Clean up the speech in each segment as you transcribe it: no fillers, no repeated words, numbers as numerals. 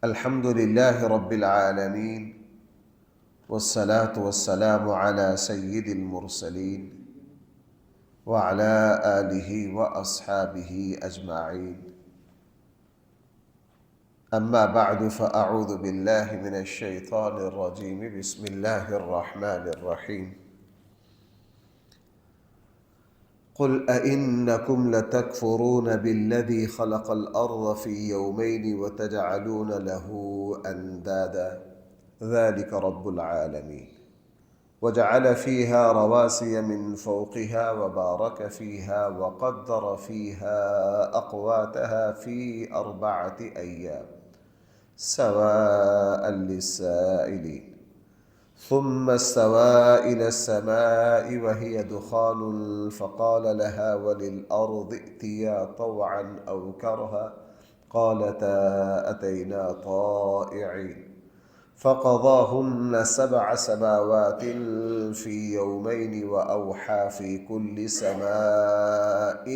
الحمد لله رب العالمين والصلاة والسلام على سيد المرسلين وعلى آله وأصحابه أجمعين. أما بعد فأعوذ بالله من الشيطان الرجيم. بسم الله الرحمن الرحيم. قل أئنكم لتكفرون بالذي خلق الأرض في يومين وتجعلون له أندادا ذلك رب العالمين وجعل فيها رواسي من فوقها وبارك فيها وقدر فيها أقواتها في 4 أيام سواء للسائلين ثم استوى إلى السماء وهي دخان فقال لها وللأرض ائتيا طوعا أو كرها قالتا أتينا طائعين فقضاهن 7 سماوات في يومين وأوحى في كل سماء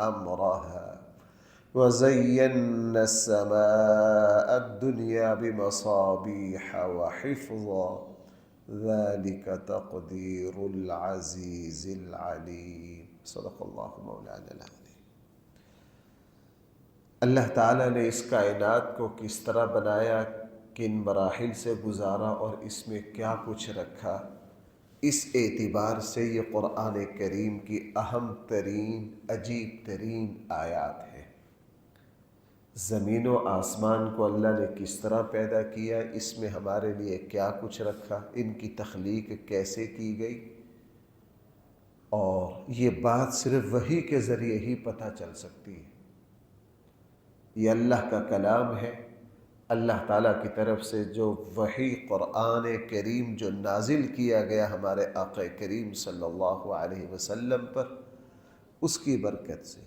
أمرها وزينا السماء الدنيا بمصابيح وحفظا ذلك تقدير العزيز العليم. صدق اللہ مولانا العظیم. اللہ تعالیٰ نے اس کائنات کو کس طرح بنایا، کن مراحل سے گزارا اور اس میں کیا کچھ رکھا، اس اعتبار سے یہ قرآن کریم کی اہم ترین عجیب ترین آیات ہے. زمین و آسمان کو اللہ نے کس طرح پیدا کیا، اس میں ہمارے لیے کیا کچھ رکھا، ان کی تخلیق کیسے کی گئی، اور یہ بات صرف وحی کے ذریعے ہی پتہ چل سکتی ہے. یہ اللہ کا کلام ہے، اللہ تعالیٰ کی طرف سے جو وحی قرآن کریم جو نازل کیا گیا ہمارے آقا کریم صلی اللہ علیہ وسلم پر، اس کی برکت سے.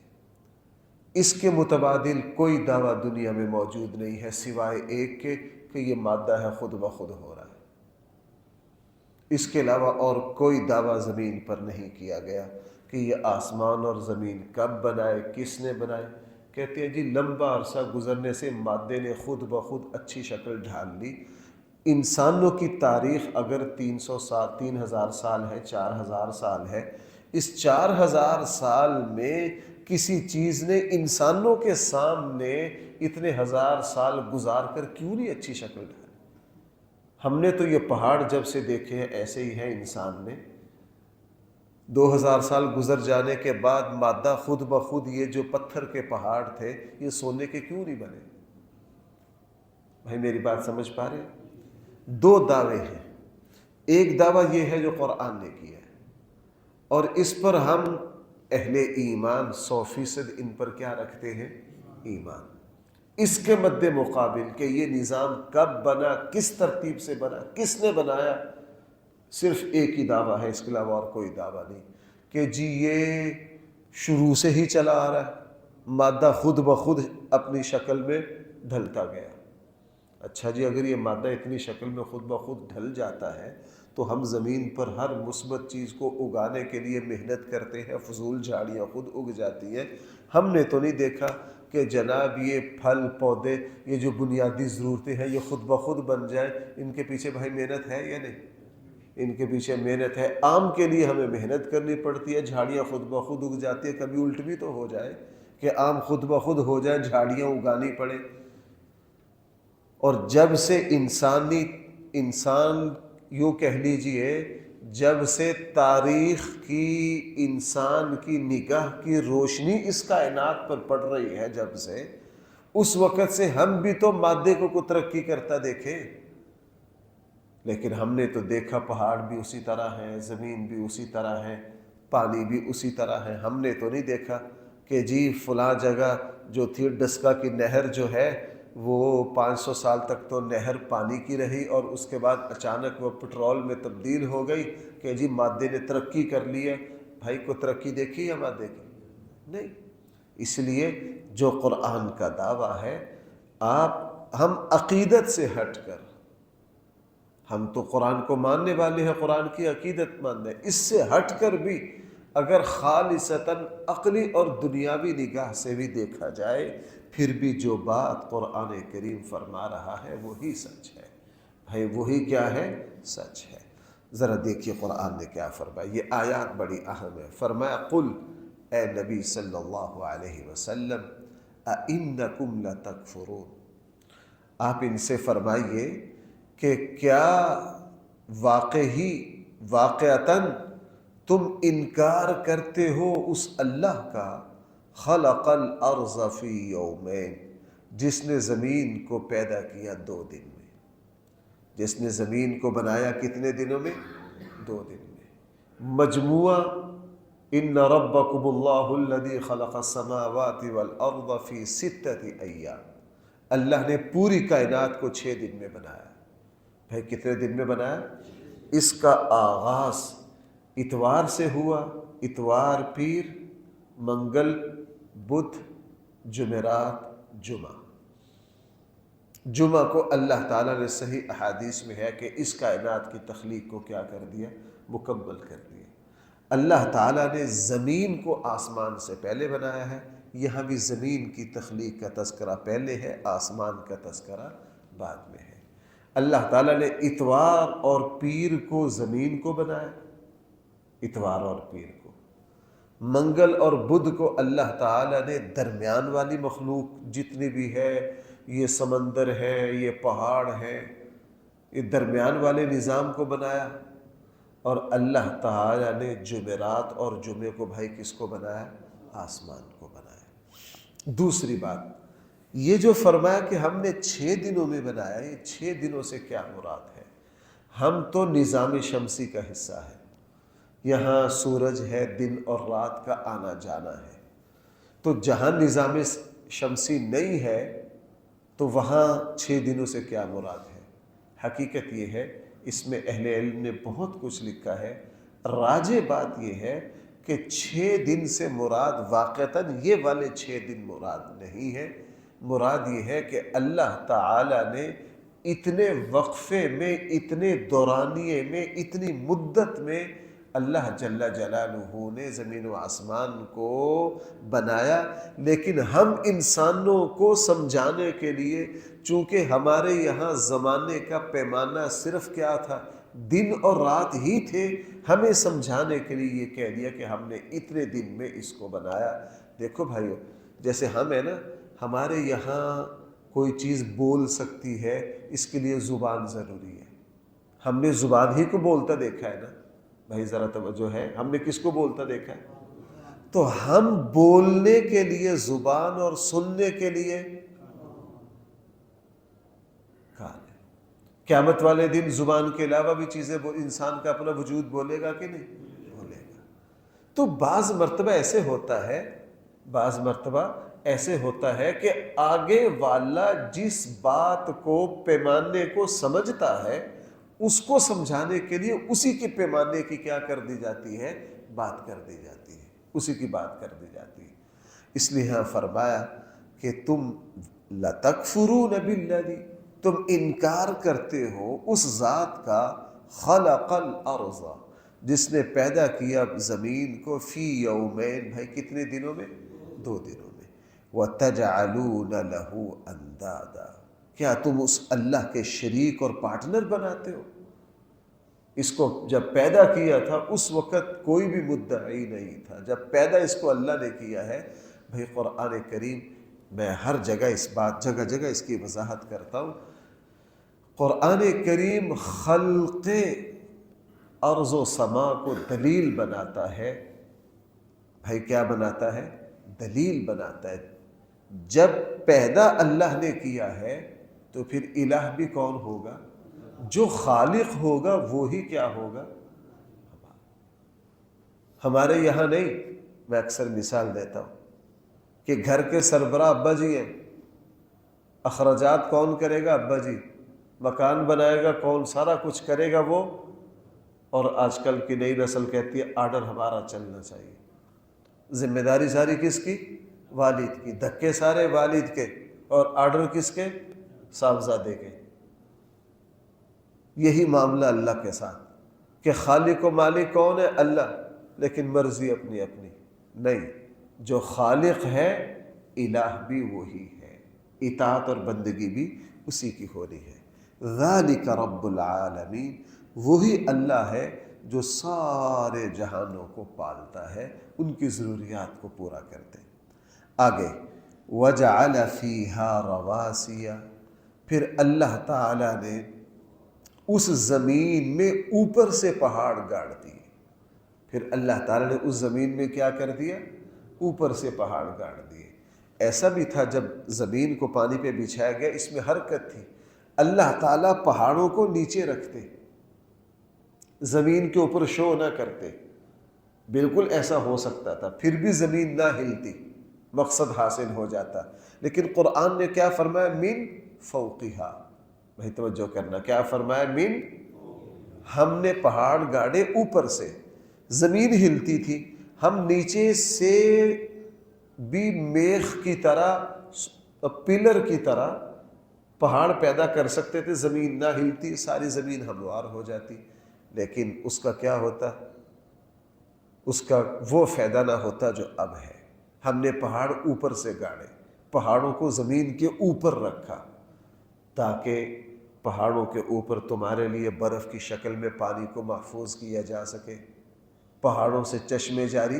اس کے متبادل کوئی دعویٰ دنیا میں موجود نہیں ہے سوائے ایک کے کہ یہ مادہ ہے خود بخود ہو رہا ہے. اس کے علاوہ اور کوئی دعویٰ زمین پر نہیں کیا گیا کہ یہ آسمان اور زمین کب بنائے، کس نے بنائے. کہتے ہیں جی لمبا عرصہ گزرنے سے مادے نے خود بخود اچھی شکل ڈھال لی. انسانوں کی تاریخ اگر 300 سال 3000 سال ہے، 4000 سال ہے، اس 4000 سال میں کسی چیز نے انسانوں کے سامنے اتنے ہزار سال گزار کر کیوں نہیں اچھی شکل ڈھالی. ہم نے تو یہ پہاڑ جب سے دیکھے ہیں ایسے ہی ہے. انسان نے 2000 سال گزر جانے کے بعد مادہ خود بخود یہ جو پتھر کے پہاڑ تھے یہ سونے کے کیوں نہیں بنے. بھائی میری بات سمجھ پا رہے ہیں؟ 2 دعوے ہیں. ایک دعویٰ یہ ہے جو قرآن نے کیا ہے، اور اس پر ہم اہل ایمان 100% ان پر کیا رکھتے ہیں؟ ایمان. اس کے مد مقابل کہ یہ نظام کب بنا، کس ترتیب سے بنا، کس نے بنایا، صرف ایک ہی دعویٰ ہے، اس کے علاوہ اور کوئی دعویٰ نہیں کہ جی یہ شروع سے ہی چلا آ رہا ہے، مادہ خود بخود اپنی شکل میں ڈھلتا گیا. اچھا جی، اگر یہ مادہ اتنی شکل میں خود بخود ڈھل جاتا ہے تو ہم زمین پر ہر مثبت چیز کو اگانے کے لیے محنت کرتے ہیں، فضول جھاڑیاں خود اگ جاتی ہیں. ہم نے تو نہیں دیکھا کہ جناب یہ پھل پودے، یہ جو بنیادی ضرورتیں ہیں یہ خود بخود بن جائیں. ان کے پیچھے بھائی محنت ہے یا نہیں؟ ان کے پیچھے محنت ہے. آم کے لیے ہمیں محنت کرنی پڑتی ہے، جھاڑیاں خود بخود اگ جاتی ہیں. کبھی الٹ بھی تو ہو جائے کہ آم خود بخود ہو جائیں، جھاڑیاں اگانی پڑے. اور جب سے انسان یوں کہہ لیجئے، جب سے تاریخ کی انسان کی نگاہ کی روشنی اس کائنات پر پڑ رہی ہے، جب سے اس وقت سے ہم بھی تو مادے کو ترقی کرتا دیکھیں. لیکن ہم نے تو دیکھا پہاڑ بھی اسی طرح ہیں، زمین بھی اسی طرح ہے، پانی بھی اسی طرح ہے. ہم نے تو نہیں دیکھا کہ جی فلاں جگہ جو تھی ڈسکا کی نہر جو ہے وہ 500 سال تک تو نہر پانی کی رہی، اور اس کے بعد اچانک وہ پٹرول میں تبدیل ہو گئی کہ جی مادے نے ترقی کر لی ہے. بھائی کو ترقی دیکھی یا مادے کی؟ نہیں. اس لیے جو قرآن کا دعویٰ ہے، ہم عقیدت سے ہٹ کر، ہم تو قرآن کو ماننے والے ہیں، قرآن کی عقیدت ماننے، اس سے ہٹ کر بھی اگر خالصتاً عقلی اور دنیاوی نگاہ سے بھی دیکھا جائے، پھر بھی جو بات قرآن کریم فرما رہا ہے وہی سچ ہے۔ بھائی وہی کیا ہے؟ سچ ہے۔ ذرا دیکھیے قرآن نے کیا فرمایا، یہ آیات بڑی اہم ہے۔ فرمایا قل، اے نبی صلی اللہ علیہ وسلم، اِنَّكُمْ لَتَكْفُرُونَ، آپ ان سے فرمائیے کہ کیا واقعتاً تم انکار کرتے ہو اس اللہ کا، خلق الارض فی یومین، جس نے زمین کو پیدا کیا 2 دن میں، جس نے زمین کو بنایا کتنے دنوں میں؟ 2 دن میں۔ مجموعہ ان ربکم اللہ الذی خلق السماوات والارض فی 6 ایام، اللہ نے پوری کائنات کو 6 دن میں بنایا۔ بھائی کتنے دن میں بنایا؟ اس کا آغاز اتوار سے ہوا، اتوار، پیر، منگل، بدھ، جمعرات، جمعہ کو اللہ تعالیٰ نے صحیح احادیث میں ہے کہ اس کائنات کی تخلیق کو کیا کر دیا؟ مکمل کر دیا۔ اللہ تعالیٰ نے زمین کو آسمان سے پہلے بنایا ہے، یہاں بھی زمین کی تخلیق کا تذکرہ پہلے ہے، آسمان کا تذکرہ بعد میں ہے۔ اللہ تعالیٰ نے اتوار اور پیر کو زمین کو بنایا، اتوار اور پیر کو۔ منگل اور بدھ کو اللہ تعالیٰ نے درمیان والی مخلوق جتنی بھی ہے، یہ سمندر ہے، یہ پہاڑ ہے، یہ درمیان والے نظام کو بنایا۔ اور اللہ تعالیٰ نے جمعرات اور جمعے کو بھائی کس کو بنایا؟ آسمان کو بنایا۔ دوسری بات، یہ جو فرمایا کہ ہم نے 6 دنوں میں بنایا، یہ 6 دنوں سے کیا مراد ہے؟ ہم تو نظام شمسی کا حصہ ہے، یہاں سورج ہے، دن اور رات کا آنا جانا ہے، تو جہاں نظام شمسی نہیں ہے تو وہاں 6 دنوں سے کیا مراد ہے؟ حقیقت یہ ہے، اس میں اہل علم نے بہت کچھ لکھا ہے، راجح بات یہ ہے کہ 6 دن سے مراد واقعتاً یہ والے 6 دن مراد نہیں ہے، مراد یہ ہے کہ اللہ تعالیٰ نے اتنے وقفے میں، اتنے دورانیے میں، اتنی مدت میں اللہ جل جلالہ نے زمین و آسمان کو بنایا، لیکن ہم انسانوں کو سمجھانے کے لیے، چونکہ ہمارے یہاں زمانے کا پیمانہ صرف کیا تھا؟ دن اور رات ہی تھے، ہمیں سمجھانے کے لیے یہ کہہ دیا کہ ہم نے اتنے دن میں اس کو بنایا۔ دیکھو بھائیو، جیسے ہم ہیں نا، ہمارے یہاں کوئی چیز بول سکتی ہے، اس کے لیے زبان ضروری ہے۔ ہم نے زبان ہی کو بولتا دیکھا ہے نا بھائی، ذرا توجہ ہے، ہم نے کس کو بولتا دیکھا ہے؟ تو ہم بولنے کے لیے زبان اور سننے کے لیے کان ہے۔ قیامت والے دن زبان کے علاوہ بھی چیزیں انسان کا اپنا وجود بولے گا کہ نہیں؟ بولے گا۔ تو بعض مرتبہ ایسے ہوتا ہے کہ آگے والا جس بات کو، پیمانے کو سمجھتا ہے، اس کو سمجھانے کے لیے اسی کے پیمانے کی کیا کر دی جاتی ہے؟ بات کر دی جاتی ہے، اسی کی بات کر دی جاتی ہے۔ اس لیے ہاں فرمایا کہ تم لَتَكْفُرُونَ بِالَّذِي، تم انکار کرتے ہو اس ذات کا، خلق الارض، جس نے پیدا کیا زمین کو، فی یومین، بھائی کتنے دنوں میں؟ 2 دنوں میں۔ وَتَجْعَلُونَ لَهُ أَنْدَادًا، کیا تم اس اللہ کے شریک اور پارٹنر بناتے ہو؟ اس کو جب پیدا کیا تھا اس وقت کوئی بھی مدعی نہیں تھا، جب پیدا اس کو اللہ نے کیا ہے۔ بھائی قرآن کریم، میں ہر جگہ جگہ جگہ اس کی وضاحت کرتا ہوں، قرآن کریم خلق ارض و سما کو دلیل بناتا ہے۔ بھائی کیا بناتا ہے؟ دلیل بناتا ہے۔ جب پیدا اللہ نے کیا ہے تو پھر الہ بھی کون ہوگا؟ جو خالق ہوگا وہی کیا ہوگا؟ ہمارے یہاں نہیں، میں اکثر مثال دیتا ہوں کہ گھر کے سربراہ ابا جی ہیں، اخراجات کون کرے گا؟ ابا جی۔ مکان بنائے گا کون؟ سارا کچھ کرے گا وہ۔ اور آج کل کی نئی نسل کہتی ہے آرڈر ہمارا چلنا چاہیے۔ ذمہ داری ساری کس کی؟ والد کی۔ دھکے سارے والد کے، اور آرڈر کس کے؟ صاحبزادے کے۔ یہی معاملہ اللہ کے ساتھ، کہ خالق و مالک کون ہے؟ اللہ۔ لیکن مرضی اپنی اپنی نہیں، جو خالق ہے الہ بھی وہی ہے، اطاعت اور بندگی بھی اسی کی ہونی ہے۔ ذالک رب العالمین، وہی اللہ ہے جو سارے جہانوں کو پالتا ہے، ان کی ضروریات کو پورا کرتے۔ آگے وَجَعَلَ فِيهَا رَوَاسِيَ، پھر اللہ تعالیٰ نے اس زمین میں اوپر سے پہاڑ گاڑ دیے۔ پھر اللہ تعالیٰ نے اس زمین میں کیا کر دیا؟ اوپر سے پہاڑ گاڑ دیے۔ ایسا بھی تھا جب زمین کو پانی پہ بچھایا گیا، اس میں حرکت تھی، اللہ تعالیٰ پہاڑوں کو نیچے رکھتے، زمین کے اوپر شو نہ کرتے، بالکل ایسا ہو سکتا تھا، پھر بھی زمین نہ ہلتی، مقصد حاصل ہو جاتا۔ لیکن قرآن نے کیا فرمایا؟ من فوقہا، بھائی توجہ کرنا، کیا فرمایا؟ من، ہم نے پہاڑ گاڑے اوپر سے، زمین ہلتی تھی، ہم نیچے سے بھی میخ کی طرح، پلر کی طرح پہاڑ پیدا کر سکتے تھے، زمین نہ ہلتی، ساری زمین ہموار ہو جاتی، لیکن اس کا کیا ہوتا؟ اس کا وہ فائدہ نہ ہوتا جو اب ہے۔ ہم نے پہاڑ اوپر سے گاڑے، پہاڑوں کو زمین کے اوپر رکھا تاکہ پہاڑوں کے اوپر تمہارے لیے برف کی شکل میں پانی کو محفوظ کیا جا سکے، پہاڑوں سے چشمے جاری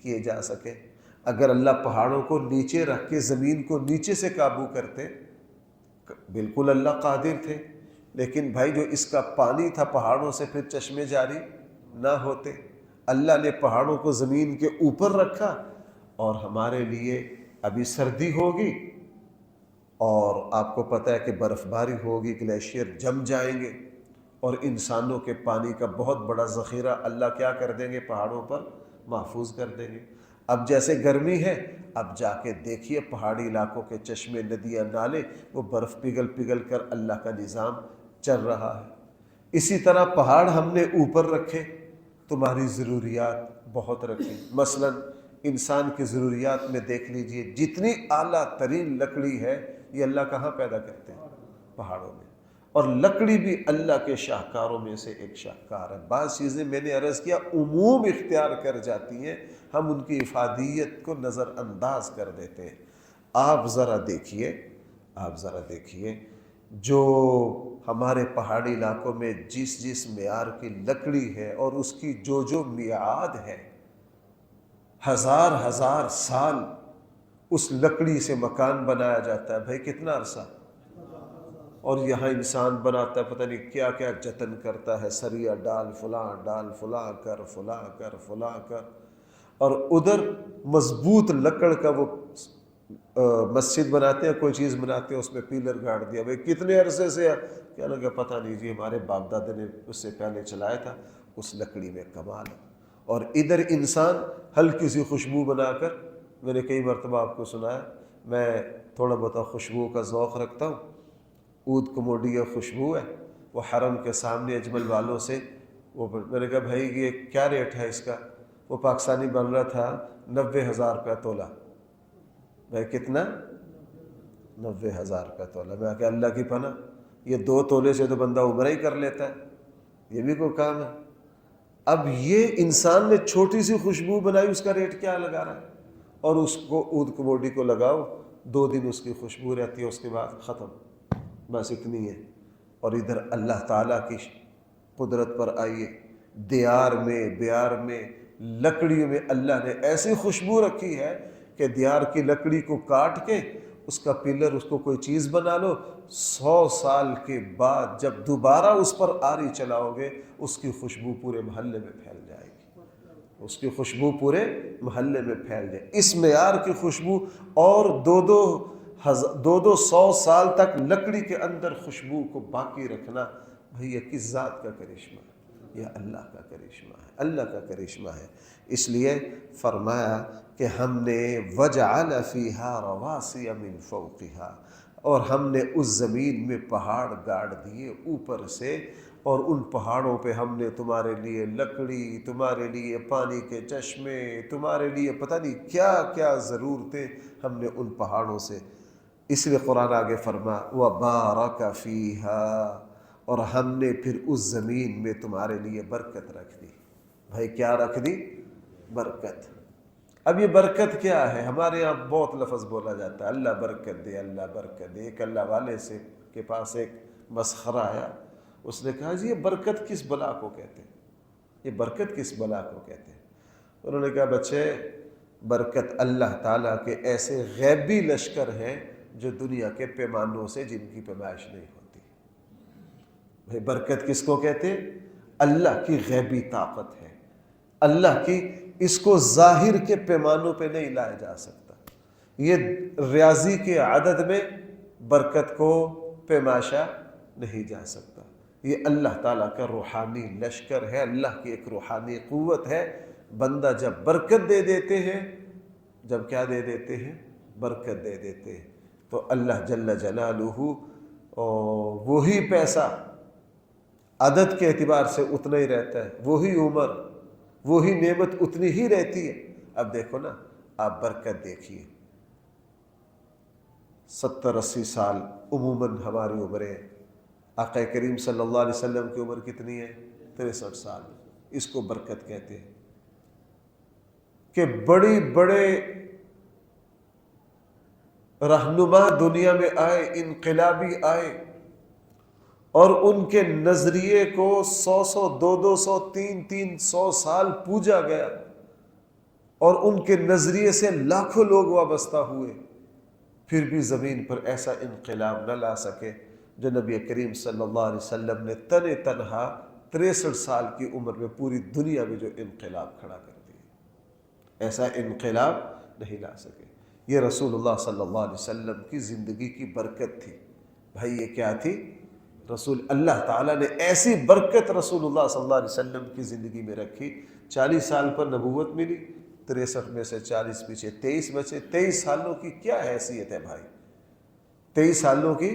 کیے جا سکے۔ اگر اللہ پہاڑوں کو نیچے رکھ کے زمین کو نیچے سے قابو کرتے، بالکل اللہ قادر تھے، لیکن بھائی جو اس کا پانی تھا پہاڑوں سے پھر چشمے جاری نہ ہوتے۔ اللہ نے پہاڑوں کو زمین کے اوپر رکھا، اور ہمارے لیے ابھی سردی ہوگی اور آپ کو پتہ ہے کہ برف باری ہوگی، گلیشیئر جم جائیں گے، اور انسانوں کے پانی کا بہت بڑا ذخیرہ اللہ کیا کر دیں گے؟ پہاڑوں پر محفوظ کر دیں گے۔ اب جیسے گرمی ہے، اب جا کے دیکھیے پہاڑی علاقوں کے چشمے، ندیاں، نالے، وہ برف پگھل پگھل کر اللہ کا نظام چل رہا ہے۔ اسی طرح پہاڑ ہم نے اوپر رکھے، تمہاری ضروریات بہت رکھی۔ مثلا انسان کی ضروریات میں دیکھ لیجئے، جتنی اعلیٰ ترین لکڑی ہے یہ اللہ کہاں پیدا کرتے ہیں؟ پہاڑوں میں۔ اور لکڑی بھی اللہ کے شاہکاروں میں سے ایک شاہکار ہے۔ بعض چیزیں میں نے عرض کیا عموم اختیار کر جاتی ہیں، ہم ان کی افادیت کو نظر انداز کر دیتے ہیں۔ آپ ذرا دیکھیے جو ہمارے پہاڑی علاقوں میں جس معیار کی لکڑی ہے اور اس کی جو میعاد ہے، ہزار سال اس لکڑی سے مکان بنایا جاتا ہے، بھائی کتنا عرصہ؟ اور یہاں انسان بناتا ہے، پتہ نہیں کیا کیا جتن کرتا ہے، سریا ڈال، فلاں کر، اور ادھر مضبوط لکڑ کا وہ مسجد بناتے ہیں، کوئی چیز بناتے ہیں، اس میں پیلر گاڑ دیا، بھئی کتنے عرصے سے، کیا لگا پتہ نہیں جی ہمارے باپ دادے نے اس سے پہلے چلایا تھا، اس لکڑی میں کمال ہے۔ اور ادھر انسان ہلکی سی خوشبو بنا کر، میں نے کئی مرتبہ آپ کو سنایا، میں تھوڑا بہت خوشبو کا ذوق رکھتا ہوں، عود کموڈیا خوشبو ہے، وہ حرم کے سامنے اجمل والوں سے وہ، میں نے کہا بھائی یہ کیا ریٹ ہے اس کا؟ وہ پاکستانی بن رہا تھا 90,000 روپے تولہ۔ بھائی کتنا؟ 90,000 روپے تولہ۔ میں کہا اللہ کی پناہ، یہ 2 تولے سے تو بندہ عمرہ ہی کر لیتا ہے، یہ بھی کوئی کام ہے؟ اب یہ انسان نے چھوٹی سی خوشبو بنائی، اس کا ریٹ کیا لگا رہا ہے؟ اور اس کو عود کموڈی کو لگاؤ، 2 دن اس کی خوشبو رہتی ہے، اس کے بعد ختم، بس اتنی ہے۔ اور ادھر اللہ تعالیٰ کی قدرت پر آئیے، بیار میں لکڑیوں میں اللہ نے ایسی خوشبو رکھی ہے کہ دیار کی لکڑی کو کاٹ کے اس کا پلر، اس کو کوئی چیز بنا لو، 100 سال کے بعد جب دوبارہ اس پر آری چلاؤ گے، اس کی خوشبو پورے محلے میں پھیل جائے گی، اس کی خوشبو پورے محلے میں پھیل جائے۔ اس معیار کی خوشبو، اور دو 100 سال تک لکڑی کے اندر خوشبو کو باقی رکھنا، بھئی یہ کس ذات کا کرشمہ ہے؟ یہ اللہ کا کرشمہ ہے، اللہ کا کرشمہ ہے۔ اس لیے فرمایا کہ ہم نے وَجَعَلَ فِيهَا رَوَاسِيَ مِن فَوْقِهَا، اور ہم نے اس زمین میں پہاڑ گاڑ دیے اوپر سے، اور ان پہاڑوں پہ ہم نے تمہارے لیے لکڑی، تمہارے لیے پانی کے چشمے، تمہارے لیے پتہ نہیں کیا کیا ضرورتیں ہم نے ان پہاڑوں سے۔ اس لیے قرآن آگے فرما وَبَارَكَ فِيهَا، اور ہم نے پھر اس زمین میں تمہارے لیے برکت رکھ دی۔ بھائی کیا رکھ دی؟ برکت. اب یہ برکت کیا ہے؟ ہمارے یہاں بہت لفظ بولا جاتا ہے اللہ برکت دے، اللہ برکت دے. ایک اللہ والے کے پاس ایک مسخرہ آیا، اس نے کہا جی یہ برکت کس بلا کو کہتے ہیں، یہ برکت کس بلا کو کہتے ہیں؟ انہوں نے کہا بچے، برکت اللہ تعالیٰ کے ایسے غیبی لشکر ہیں جو دنیا کے پیمانوں سے جن کی پیمائش نہیں ہوتی. بھائی برکت کس کو کہتے ہیں؟ اللہ کی غیبی طاقت ہے، اللہ کی، اس کو ظاہر کے پیمانوں پہ نہیں لایا جا سکتا. یہ ریاضی کے عدد میں برکت کو پیماشا نہیں جا سکتا. یہ اللہ تعالیٰ کا روحانی لشکر ہے، اللہ کی ایک روحانی قوت ہے. بندہ جب برکت دے دیتے ہیں، جب کیا دے دیتے ہیں؟ برکت دے دیتے ہیں، تو اللہ جل جلالہ وہی پیسہ عدد کے اعتبار سے اتنا ہی رہتا ہے، وہی عمر، وہی نعمت اتنی ہی رہتی ہے. اب دیکھو نا، آپ برکت دیکھیے. 70-80 سال عموماً ہماری عمریں. آقا کریم صلی اللہ علیہ وسلم کی عمر کتنی ہے؟ 63 سال. اس کو برکت کہتے ہیں کہ بڑے بڑے رہنما دنیا میں آئے، انقلابی آئے، اور ان کے نظریے کو 100 200 300 سال پوجا گیا، اور ان کے نظریے سے لاکھوں لوگ وابستہ ہوئے، پھر بھی زمین پر ایسا انقلاب نہ لا سکے جو نبی کریم صلی اللہ علیہ وسلم نے تنہا 63 سال کی عمر میں پوری دنیا میں جو انقلاب کھڑا کر دیا. ایسا انقلاب نہیں لا سکے. یہ رسول اللہ صلی اللہ علیہ وسلم کی زندگی کی برکت تھی. بھائی یہ کیا تھی؟ رسول اللہ تعالیٰ نے ایسی برکت رسول اللہ صلی اللہ علیہ وسلم کی زندگی میں رکھی. 40 سال پر نبوت ملی، 63 میں سے 40 پیچھے 23 بچے. 23 سالوں کی کیا حیثیت ہے بھائی؟ 23 سالوں کی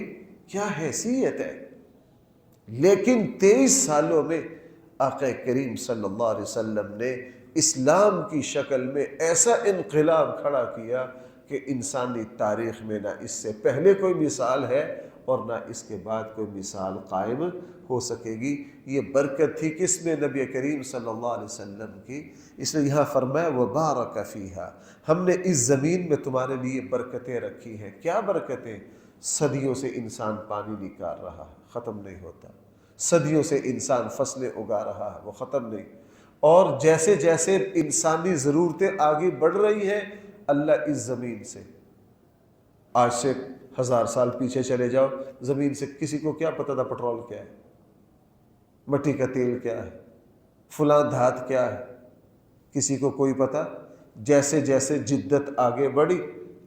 کیا حیثیت ہے؟ لیکن 23 سالوں میں آقا کریم صلی اللہ علیہ وسلم نے اسلام کی شکل میں ایسا انقلاب کھڑا کیا کہ انسانی تاریخ میں نہ اس سے پہلے کوئی مثال ہے اور نہ اس کے بعد کوئی مثال قائم ہو سکے گی. یہ برکت تھی کس میں؟ نبی کریم صلی اللہ علیہ وسلم کی. اس نے یہاں فرمایا وَبَارَكَ فِيهَا، ہم نے اس زمین میں تمہارے لیے برکتیں رکھی ہیں. کیا برکتیں؟ صدیوں سے انسان پانی نکال رہا ہے، ختم نہیں ہوتا. صدیوں سے انسان فصلیں اگا رہا ہے، وہ ختم نہیں. اور جیسے جیسے انسانی ضرورتیں آگے بڑھ رہی ہیں، اللہ اس زمین سے، آج سے 1000 سال پیچھے چلے جاؤ، زمین سے کسی کو کیا پتہ تھا پٹرول کیا ہے، مٹی کا تیل کیا ہے، فلاں دھات کیا ہے؟ کسی کو کوئی پتہ. جیسے جیسے جدت آگے بڑھی،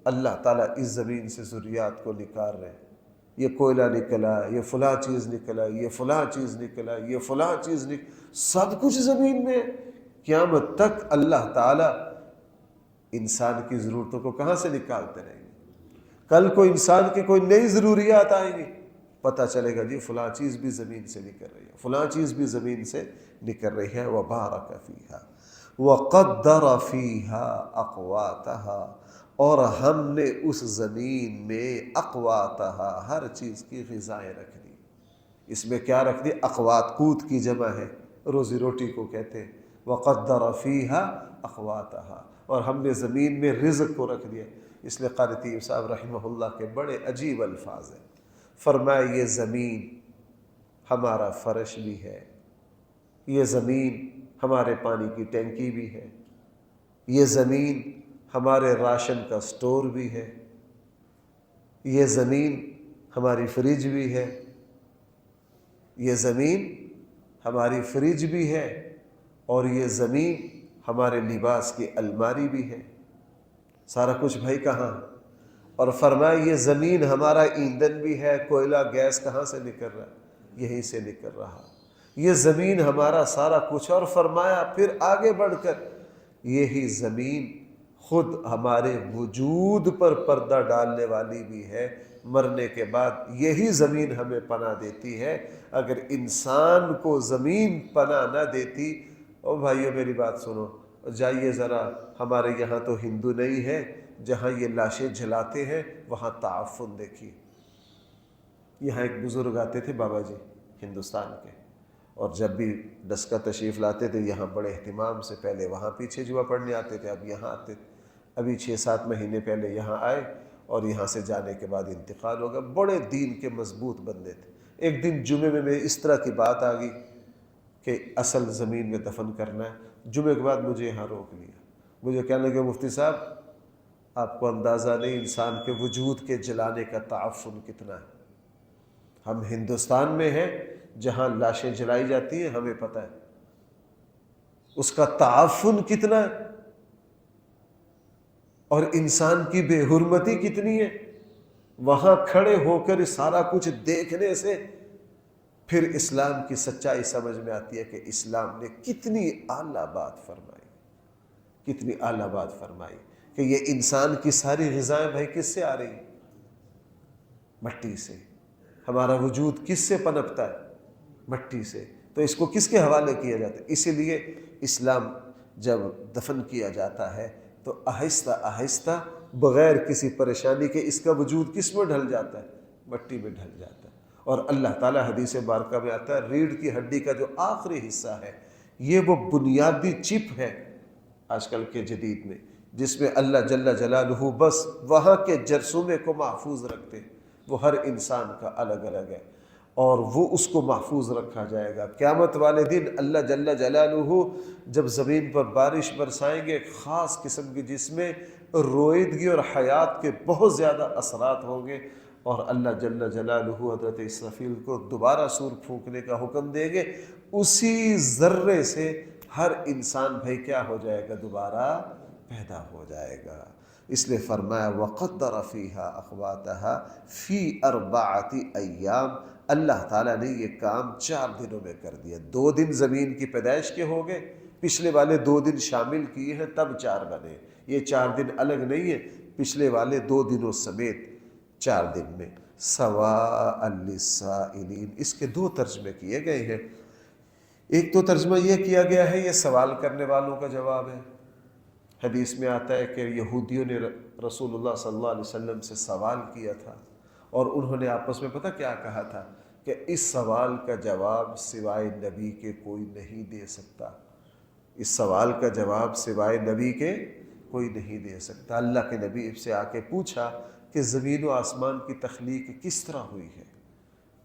اللہ تعالیٰ اس زمین سے ضروریات کو نکال رہے ہیں. یہ کوئلہ نکلا، یہ فلاں چیز نکلا، یہ فلاں چیز نکلا، یہ فلاں چیز سب کچھ زمین میں. قیامت تک اللہ تعالیٰ انسان کی ضرورتوں کو کہاں سے نکالتے رہیں گے. کل کو انسان کی کوئی نئی ضروریات آئیں گی، پتہ چلے گا جی فلاں چیز بھی زمین سے نکل رہی ہے، فلاں چیز بھی زمین سے نکل رہی ہے. وَبَارَكَ فِيهَا وَقَدَّرَ فِيهَا أَقْوَاتَهَا، اور ہم نے اس زمین میں اقواتها، ہر چیز کی غذائیں رکھ دی. اس میں کیا رکھ دی؟ اقوات، قوت کی جمع ہے، روزی روٹی کو کہتے ہیں. وَقَدَّرَ فِيهَا أَقْوَاتَهَا، اور ہم نے زمین میں رزق کو رکھ دیا. اس لیے قاری طیب صاحب رحمہ اللہ کے بڑے عجیب الفاظ ہیں. فرمایا یہ زمین ہمارا فرش بھی ہے، یہ زمین ہمارے پانی کی ٹینکی بھی ہے، یہ زمین ہمارے راشن کا سٹور بھی ہے، یہ زمین ہماری فریج بھی ہے، یہ زمین ہماری فریج بھی ہے، اور یہ زمین ہمارے لباس کی الماری بھی ہے. سارا کچھ بھائی کہاں؟ اور فرمایا یہ زمین ہمارا ایندھن بھی ہے. کوئلہ گیس کہاں سے نکل رہا ہے؟ یہیں سے نکل رہا. یہ زمین ہمارا سارا کچھ. اور فرمایا پھر آگے بڑھ کر یہی زمین خود ہمارے وجود پر پردہ ڈالنے والی بھی ہے. مرنے کے بعد یہی زمین ہمیں پناہ دیتی ہے. اگر انسان کو زمین پناہ نہ دیتی، او بھائیو میری بات سنو، جائیے ذرا، ہمارے یہاں تو ہندو نہیں ہے، جہاں یہ لاشیں جلاتے ہیں وہاں تعفن دیکھیے. یہاں ایک بزرگ آتے تھے بابا جی ہندوستان کے، اور جب بھی ڈسکا تشریف لاتے تھے یہاں بڑے اہتمام سے، پہلے وہاں پیچھے جوا پڑھنے آتے تھے، اب یہاں آتے تھے۔ ابھی 6-7 مہینے پہلے یہاں آئے اور یہاں سے جانے کے بعد انتقال ہو گیا۔ بڑے دین کے مضبوط بندے تھے۔ ایک دن جمعے میں میری اس طرح کی بات آ گئی کہ اصل زمین میں دفن کرنا ہے، جمعے کے بعد مجھے یہاں روک لیا۔ مجھے کہنے لگے مفتی صاحب آپ کو اندازہ نہیں انسان کے وجود کے جلانے کا تعفن کتنا ہے۔ ہم ہندوستان میں ہیں جہاں لاشیں جلائی جاتی ہیں، ہمیں پتہ ہے اس کا تعفن کتنا ہے اور انسان کی بے حرمتی کتنی ہے۔ وہاں کھڑے ہو کر سارا کچھ دیکھنے سے پھر اسلام کی سچائی سمجھ میں آتی ہے کہ اسلام نے کتنی اعلیٰ بات فرمائی، کتنی اعلیٰ بات فرمائی کہ یہ انسان کی ساری غذائیں بھائی کس سے آ رہی ہیں؟ مٹی سے۔ ہمارا وجود کس سے پنپتا ہے؟ مٹی سے۔ تو اس کو کس کے حوالے کیا جاتا ہے؟ اسی لیے اسلام جب دفن کیا جاتا ہے تو آہستہ آہستہ بغیر کسی پریشانی کے اس کا وجود کس میں ڈھل جاتا ہے؟ مٹی میں ڈھل جاتا ہے۔ اور اللہ تعالیٰ حدیث بارکہ میں آتا ہے ریڑھ کی ہڈی کا جو آخری حصہ ہے یہ وہ بنیادی چپ ہے آج کل کے جدید میں، جس میں اللہ جل جلالہ بس وہاں کے جرثومے کو محفوظ رکھتے ہیں۔ وہ ہر انسان کا الگ الگ ہے اور وہ اس کو محفوظ رکھا جائے گا۔ قیامت والے دن اللہ جل جلالہ جب زمین پر بارش برسائیں گے ایک خاص قسم کی جس میں رویدگی اور حیات کے بہت زیادہ اثرات ہوں گے، اور اللہ جل جلالہ حضرت اسرافیل کو دوبارہ سور پھونکنے کا حکم دیں گے، اسی ذرے سے ہر انسان بھائی کیا ہو جائے گا؟ دوبارہ پیدا ہو جائے گا۔ اس لیے فرمایا وَقَدَّرَ فِيهَا أَقْوَاتَهَا فِي 4 أَيَّامٍ، اللہ تعالیٰ نے یہ کام 4 دنوں میں کر دیا۔ 2 دن زمین کی پیدائش کے ہو گئے، پچھلے والے 2 دن شامل کیے ہیں تب 4 بنے۔ یہ 4 دن الگ نہیں ہے، پچھلے والے 2 دنوں سمیت 4 دن میں۔ سواء للسائلین، اس کے 2 ترجمے کیے گئے ہیں۔ ایک تو ترجمہ یہ کیا گیا ہے یہ سوال کرنے والوں کا جواب ہے۔ حدیث میں آتا ہے کہ یہودیوں نے رسول اللہ صلی اللہ علیہ وسلم سے سوال کیا تھا اور انہوں نے آپس میں پتہ کیا کہا تھا کہ اس سوال کا جواب سوائے نبی کے کوئی نہیں دے سکتا۔ اس سوال کا جواب سوائے نبی کے کوئی نہیں دے سکتا۔ اللہ کے نبی سے آ کے پوچھا کہ زمین و آسمان کی تخلیق کس طرح ہوئی ہے،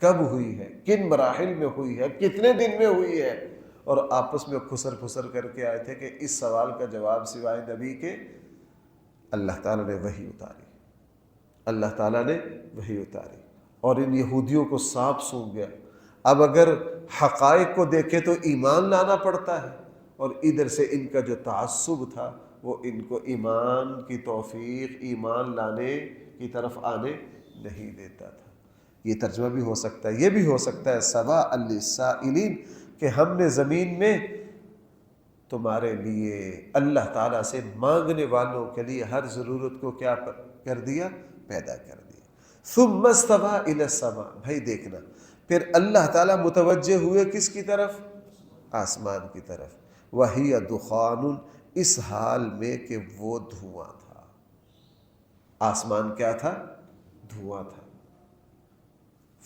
کب ہوئی ہے، کن مراحل میں ہوئی ہے، کتنے دن میں ہوئی ہے، اور آپس میں خسر پھسر کر کے آئے تھے کہ اس سوال کا جواب سوائے نبی کے اللہ تعالیٰ نے وحی اتاری، اللہ تعالیٰ نے وحی اتاری اور ان یہودیوں کو سانپ سونگھ گیا۔ اب اگر حقائق کو دیکھے تو ایمان لانا پڑتا ہے، اور ادھر سے ان کا جو تعصب تھا وہ ان کو ایمان کی توفیق، ایمان لانے کی طرف آنے نہیں دیتا تھا۔ یہ ترجمہ بھی ہو سکتا ہے، یہ بھی ہو سکتا ہے سواء للسائلین کہ ہم نے زمین میں تمہارے لیے اللہ تعالیٰ سے مانگنے والوں کے لیے ہر ضرورت کو کیا کر دیا؟ پیدا کر دیا۔ ثم استوى الى السماء، بھائی دیکھنا پھر اللہ تعالیٰ متوجہ ہوئے کس کی طرف؟ آسمان کی طرف۔ وَهِيَ دُخَانٌ، اس حال میں کہ وہ دھواں تھا۔ آسمان کیا تھا؟ دھواں تھا۔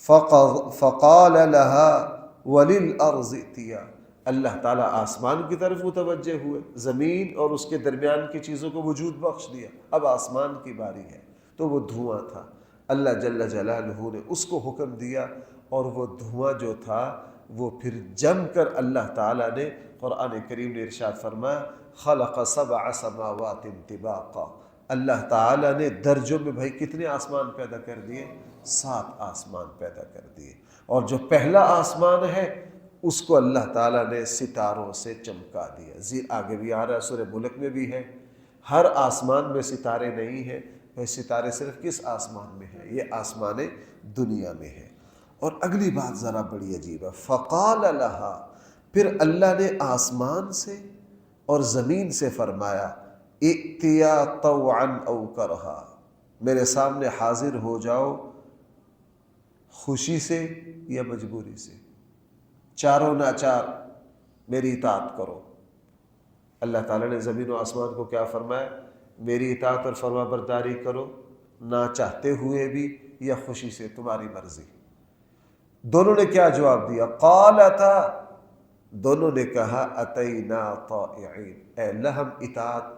فَقَالَ لَهَا وَلِلْأَرْضِ ائْتِيَا، اللہ تعالیٰ آسمان کی طرف متوجہ ہوئے، زمین اور اس کے درمیان کی چیزوں کو وجود بخش دیا، اب آسمان کی باری ہے۔ تو وہ دھواں تھا، اللہ جل جلالہ نے اس کو حکم دیا اور وہ دھواں جو تھا وہ پھر جم کر اللہ تعالیٰ نے قرآن کریم نے ارشاد فرمایا خلق 7 سماوات طباقا، اللہ تعالیٰ نے درجوں میں بھائی کتنے آسمان پیدا کر دیے؟ 7 آسمان پیدا کر دیے، اور جو پہلا آسمان ہے اس کو اللہ تعالیٰ نے ستاروں سے چمکا دیا۔ آگے بھی آ رہا ہے، سورہ ملک میں بھی ہے، ہر آسمان میں ستارے نہیں ہیں، بھائی ستارے صرف کس آسمان میں ہیں؟ یہ آسمان دنیا میں ہے۔ اور اگلی بات ذرا بڑی عجیب ہے، فقال لہا، پھر اللہ نے آسمان سے اور زمین سے فرمایا ائتیا طوعا او کرہا، میرے سامنے حاضر ہو جاؤ خوشی سے یا مجبوری سے، چاروں ناچار میری اطاعت کرو۔ اللہ تعالیٰ نے زمین و آسمان کو کیا فرمایا؟ میری اطاعت اور فرما برداری کرو، نہ چاہتے ہوئے بھی یا خوشی سے، تمہاری مرضی۔ دونوں نے کیا جواب دیا؟ قالتا، دونوں نے کہا اتینا طائعین، اے اللہ ہم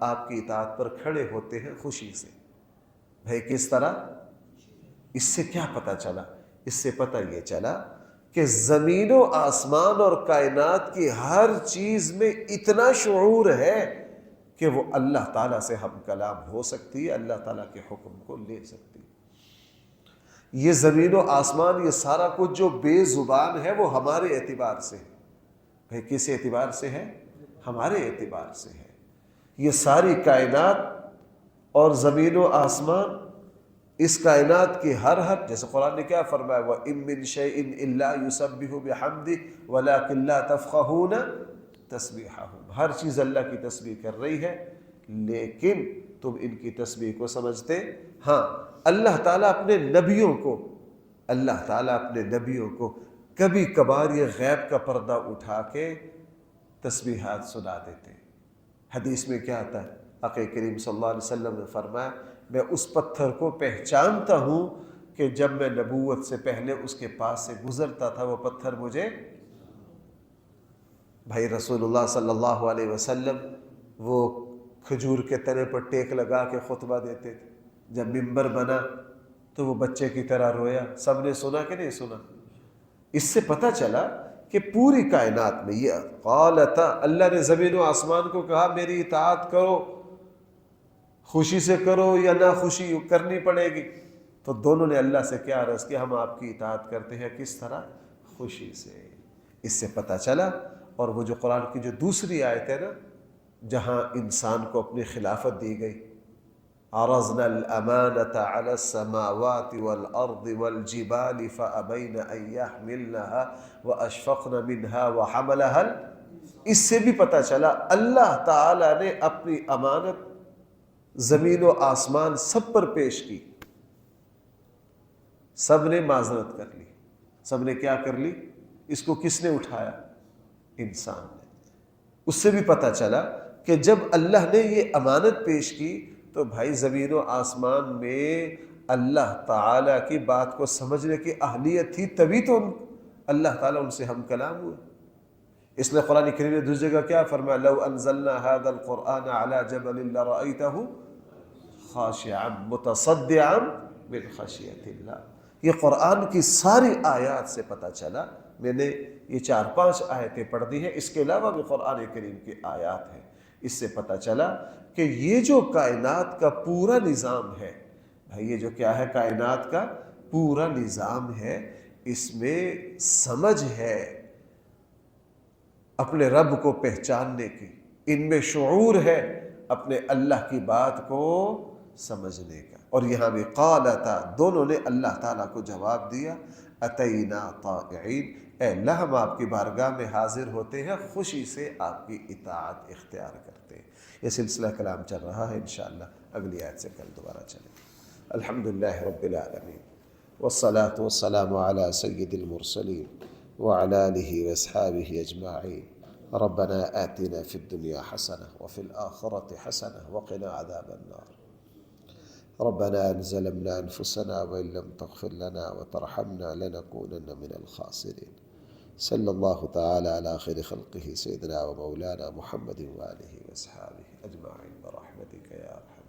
آپ کی اطاعت پر کھڑے ہوتے ہیں خوشی سے۔ بھائی کس طرح؟ اس سے کیا پتہ چلا؟ اس سے پتہ یہ چلا کہ زمین و آسمان اور کائنات کی ہر چیز میں اتنا شعور ہے کہ وہ اللہ تعالیٰ سے ہم کلام ہو سکتی ہے، اللہ تعالیٰ کے حکم کو لے سکتی ہے۔ یہ زمین و آسمان، یہ سارا کچھ جو بے زبان ہے وہ ہمارے اعتبار سے ہے۔ بھائی کس اعتبار سے ہے؟ ہمارے اعتبار سے ہے۔ یہ ساری کائنات اور زمین و آسمان، اس کائنات کی ہر جیسے قرآن نے کیا فرمایا، وَإِن مِّن شَيْءٍ إِلَّا يُسَبِّحُ بِحَمْدِهِ وَلَٰكِن لَّا تَفْقَهُونَ تَسْبِيحَهُمْ۔ ہر چیز اللہ کی تسبیح کر رہی ہے لیکن تم ان کی تسبیح کو سمجھتے؟ ہاں، اللہ تعالیٰ اپنے نبیوں کو کبھی کبھار یہ غیب کا پردہ اٹھا کے تسبیحات سنا دیتے ہیں۔ حدیث میں کیا آتا ہے؟ آقا کریم صلی اللہ علیہ وسلم نے فرمایا میں اس پتھر کو پہچانتا ہوں کہ جب میں نبوت سے پہلے اس کے پاس سے گزرتا تھا وہ پتھر مجھے۔ بھائی رسول اللہ صلی اللہ علیہ وسلم وہ کھجور کے تنے پر ٹیک لگا کے خطبہ دیتے تھے، جب منبر بنا تو وہ بچے کی طرح رویا۔ سب نے سنا کہ نہیں سنا؟ اس سے پتہ چلا کہ پوری کائنات میں یہ قالتا، اللہ نے زمین و آسمان کو کہا میری اطاعت کرو، خوشی سے کرو یا نہ خوشی کرنی پڑے گی، تو دونوں نے اللہ سے کیا عرض کیا، ہم آپ کی اطاعت کرتے ہیں۔ کس طرح؟ خوشی سے۔ اس سے پتہ چلا، اور وہ جو قرآن کی جو دوسری آیت ہے نا، جہاں انسان کو اپنی خلافت دی گئی، عرضنا الامانة على السماوات والارض والجبال فابين ان يحملنها واشفقن منها وحملها، اس سے بھی پتہ چلا اللہ تعالی نے اپنی امانت زمین و آسمان سب پر پیش کی۔ سب نے معذرت کر لی، سب نے کیا کر لی؟ اس کو کس نے اٹھایا؟ انسان نے۔ اس سے بھی پتہ چلا کہ جب اللہ نے یہ امانت پیش کی تو بھائی زمین و آسمان میں اللہ تعالیٰ کی بات کو سمجھنے کی اہلیت تھی، تبھی تو اللہ تعالیٰ ان سے ہم کلام ہوئے۔ اس لیے قرآن کریم نے دوسری جگہ کیا فرمایا، لو انزلنا هذا القرآن على جبل لرأيته خاشعا متصدعا من خشیۃ اللہ۔ یہ قرآن کی ساری آیات سے پتہ چلا، میں نے یہ 4-5 آیتیں پڑھ دی ہیں، اس کے علاوہ بھی قرآن کریم کی آیات ہیں، اس سے پتہ چلا کہ یہ جو کائنات کا پورا نظام ہے، بھائی یہ جو کیا ہے، کائنات کا پورا نظام ہے، اس میں سمجھ ہے اپنے رب کو پہچاننے کی، ان میں شعور ہے اپنے اللہ کی بات کو سمجھنے کا۔ اور یہاں بھی قالتا، دونوں نے اللہ تعالیٰ کو جواب دیا، اتینا طائعین، اے اللہ ہم آپ کی بارگاہ میں حاضر ہوتے ہیں، خوشی سے آپ کی اطاعت اختیار کرتے ہیں۔ یہ سلسلہ کلام چل رہا ہے، انشاءاللہ اگلی آیت سے کل دوبارہ چلیں۔ الحمدللہ رب العالمین، والصلاة والسلام علی سید المرسلین وعلى آلہ واصحابہ اجمعین۔ ربنا آتنا فی الدنیا حسنہ وفی الآخرۃ حسنہ وقنا عذاب النار۔ ربنا ظلمنا أنفسنا وإن لم تغفر لنا وترحمنا لنكونن من الخاسرين۔ صلی اللہ تعالی علی خیر خلقہ سیدنا و مولانا محمد وآلہ واصحابہ اجمعین برحمتک یا ارحم